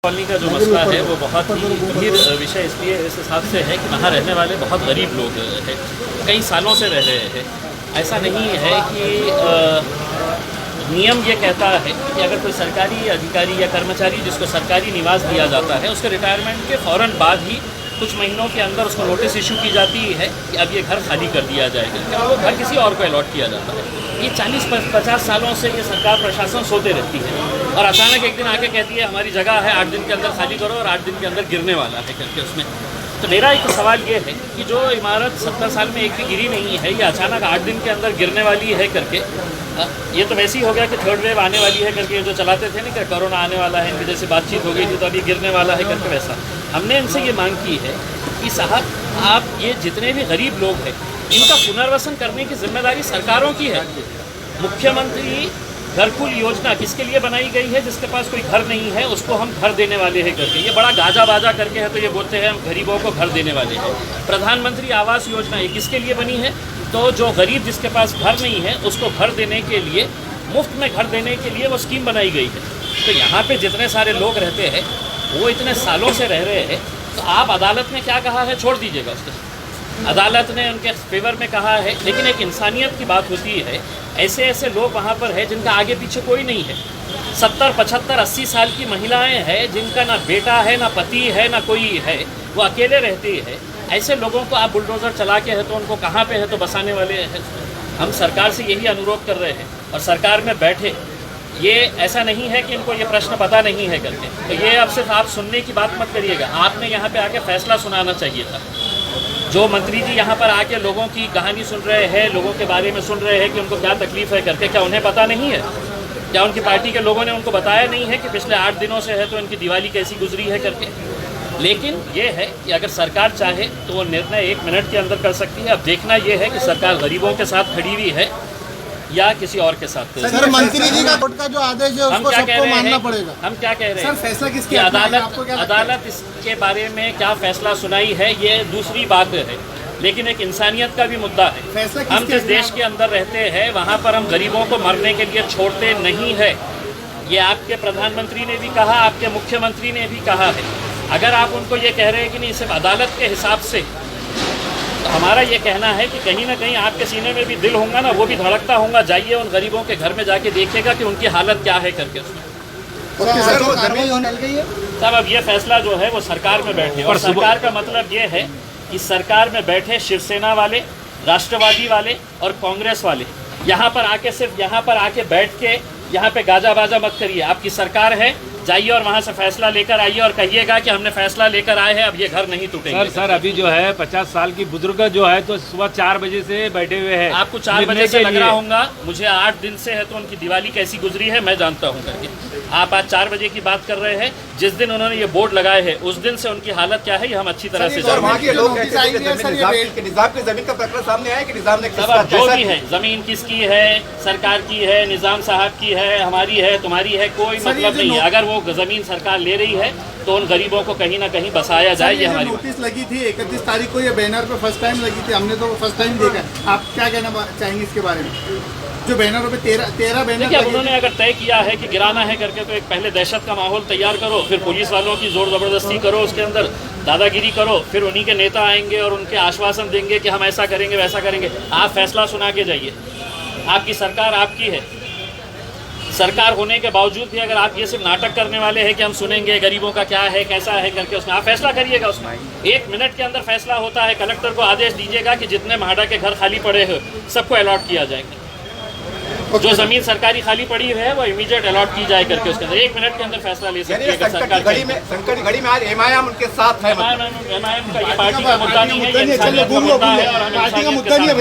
Colony का जो मसला है वो बहुत ही गंभीर विषय इसलिए इस हिसाब से है कि वहाँ रहने वाले बहुत गरीब लोग हैं, कई सालों से रह रहे हैं। ऐसा नहीं है कि नियम ये कहता है कि अगर कोई सरकारी अधिकारी या कर्मचारी जिसको सरकारी निवास दिया जाता है उसके रिटायरमेंट के फ़ौरन बाद ही कुछ महीनों के अंदर उसको नोटिस इशू की जाती है कि अब ये घर खाली कर दिया जाएगा, क्योंकि वो घर किसी और को अलॉट किया जाता है। ये 40-50 सालों से ये सरकार प्रशासन सोते रहती है और अचानक एक दिन आके कहती है हमारी जगह है 8 दिन के अंदर खाली करो और 8 दिन के अंदर गिरने वाला है करके उसमें। तो मेरा एक सवाल ये है कि जो इमारत 70 साल में एक भी गिरी नहीं है, ये अचानक 8 दिन के अंदर गिरने वाली है करके, ये तो वैसे ही हो गया कि थर्ड वेव आने वाली है करके जो चलाते थे ना कि कोरोना आने वाला है, इनकी जैसे बातचीत हो गई थी तो अभी गिरने वाला है करके, वैसा हमने इनसे ये मांग की है कि साहब आप ये जितने भी गरीब लोग हैं इनका पुनर्वसन करने की जिम्मेदारी सरकारों की है। मुख्यमंत्री घरकुल योजना किसके लिए बनाई गई है? जिसके पास कोई घर नहीं है उसको हम घर देने वाले हैं करके, ये बड़ा गाजा बाजा करके है तो ये बोलते हैं हम गरीबों को घर देने वाले हैं। प्रधानमंत्री आवास योजना ये किसके लिए बनी है? तो जो गरीब जिसके पास घर नहीं है उसको घर देने के लिए, मुफ्त में घर देने के लिए वो स्कीम बनाई गई है। तो यहाँ पे जितने सारे लोग रहते हैं वो इतने सालों से रह रहे हैं, तो आप अदालत ने क्या कहा है छोड़ दीजिएगा उसको। अदालत ने उनके फेवर में कहा है, लेकिन एक इंसानियत की बात होती है। ऐसे ऐसे लोग वहाँ पर है जिनका आगे पीछे कोई नहीं है, 70, 75, 80 साल की महिलाएं हैं जिनका ना बेटा है ना पति है ना कोई है, वो अकेले रहती है। ऐसे लोगों को आप बुलडोज़र चला के है तो उनको कहाँ पे है तो बसाने वाले हैं। हम सरकार से यही अनुरोध कर रहे हैं और सरकार में बैठे, ये ऐसा नहीं है कि इनको ये प्रश्न पता नहीं है करके, तो ये अब सिर्फ आप सुनने की बात मत करिएगा, आपने यहाँ पे आके फैसला सुनाना चाहिए था। जो मंत्री जी यहाँ पर आके लोगों की कहानी सुन रहे हैं, लोगों के बारे में सुन रहे हैं कि उनको क्या तकलीफ़ है करके, क्या उन्हें पता नहीं है? क्या उनकी पार्टी के लोगों ने उनको बताया नहीं है कि पिछले 8 दिनों से है तो इनकी दिवाली कैसी गुजरी है करके? लेकिन ये है कि अगर सरकार चाहे तो वो निर्णय 1 मिनट के अंदर कर सकती है। अब देखना ये है कि सरकार गरीबों के साथ खड़ी हुई है या किसी और के साथ। सर, मंत्री जी का कोर्ट का जो आदेश है उसको सबको मानना पड़ेगा। हम क्या कह रहे हैं? सर, फैसला किसकी? अदालत इसके बारे में क्या फैसला सुनाई है ये दूसरी बात है, लेकिन एक इंसानियत का भी मुद्दा है। हम जिस देश के अंदर रहते हैं वहाँ पर हम गरीबों को मरने के लिए छोड़ते नहीं है। ये आपके प्रधानमंत्री ने भी कहा, आपके मुख्यमंत्री ने भी कहा है। अगर आप उनको ये कह रहे हैं कि नहीं सिर्फ अदालत के हिसाब से, तो हमारा ये कहना है कि कहीं ना कहीं आपके सीने में भी दिल होगा ना, वो भी धड़कता होगा। जाइए उन गरीबों के घर में जाके देखिएगा कि उनकी हालत क्या है करके उसमें। तब अब ये फैसला जो है वो सरकार में बैठे, और सरकार का मतलब ये है कि सरकार में बैठे शिवसेना वाले, राष्ट्रवादी वाले और कांग्रेस वाले यहाँ पर आके, सिर्फ यहाँ पर आके बैठ के यहाँ पे गाजा बाजा मत करिए। आपकी सरकार है, जाइए और वहाँ से फैसला लेकर आइए और कहिएगा कि हमने फैसला लेकर आए हैं, अब ये घर नहीं टूटेंगे। सर अभी जो है 50 साल की बुजुर्ग जो है तो सुबह 4 बजे से बैठे हुए हैं। आपको 4 बजे से लग रहा होगा, मुझे 8 दिन से है तो उनकी दिवाली कैसी गुजरी है मैं जानता हूँ करके। आप आज 4 बजे की बात कर रहे हैं, जिस दिन उन्होंने ये बोर्ड लगाए हैं उस दिन से उनकी हालत क्या है ये हम अच्छी तरह से जानते हैं। जो भी है, जमीन किसकी है, सरकार की है, निजाम साहब की है, हमारी है, तुम्हारी है, कोई मतलब नहीं है। अगर वो जमीन सरकार ले रही है तो उन गरीबों को कहीं ना कहीं बसाया जाए। ये हमारी नोटिस लगी थी 31 तारीख को, ये बैनर पे फर्स्ट टाइम लगी थी, हमने तो फर्स्ट टाइम देखा। आप क्या कहना चाहेंगे इसके बारे में? जो बैनरों पे 13 बैनर, उन्होंने अगर तय किया है कि गिराना है करके, तो एक पहले दहशत का माहौल तैयार करो, फिर पुलिस वालों की जोर जबरदस्ती करो, उसके अंदर दादागिरी करो, फिर उन्हीं के नेता आएंगे और उनके आश्वासन देंगे कि हम ऐसा करेंगे वैसा करेंगे। आप फैसला सुना के जाइए। आपकी सरकार आपकी है, सरकार होने के बावजूद भी अगर आप ये सिर्फ नाटक करने वाले हैं कि हम सुनेंगे गरीबों का क्या है कैसा है करके, उसमें आप फैसला करिएगा। उसमें 1 मिनट के अंदर फैसला होता है। कलेक्टर को आदेश दीजिएगा कि जितने म्हाडा के घर खाली पड़े हैं सबको अलॉट किया जाएगा। जो जमीन सरकारी खाली पड़ी है वो इमीडिएट अलॉट की जाए करके, उसके अंदर 1 मिनट के अंदर फैसला ले सकती है सरकार। संकट की घड़ी में आज एमआईएम उनके साथ है। एमआईएम का ये पार्टी का मुद्दा नहीं है, ये इंसानियत का मुद्दा है और हमें इंसानियत के साथ